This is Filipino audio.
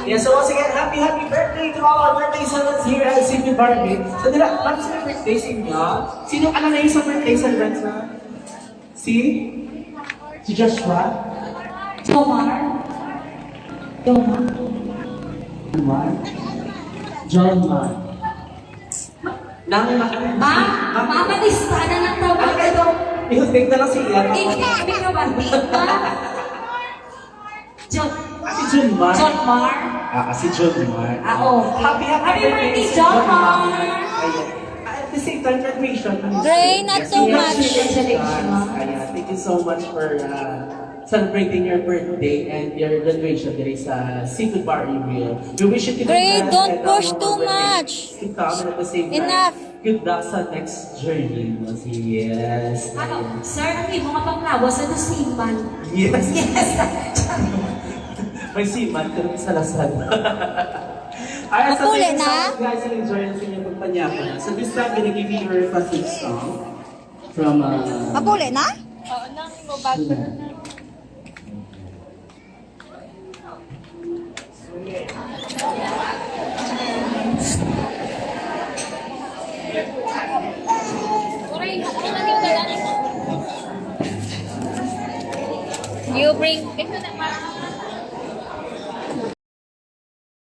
Yeah, so once again, happy birthday to all our birthday celebrants here at CP Barbie. So nila, paano sila birthday sa inyo? Sino ano na yung sa birthday celebrants na? Si Joshua? Jomar. John Mar. Nang Mamalista na ng tawag. ano kayo? I-take na lang si Ian. Hindi ka ba? John. Si John Mar. John Mar. Si John Mar. Oo. Happy birthday, John Mar. Ayan. At the same time, graduation. Gray, not too much. Ayan. Thank you so much for celebrating your birthday and your graduation there sa Seafood Bar Real. We wish you to Gray, the best don't and push more too birthdays much. to come, and at the same time, Enough. good luck sa next journey. Yes. Ano? Sir, ang mga panglawas sa nasiman. Yes. Yes. May siman, pero sa lasal. Alright, so Mapuli thank you so na? much guys and enjoy ang inyong pagpanyapa. So this time, gonna give you your requested song from Mapuli na? Oo, nang mo bago na. You bring... Ito na,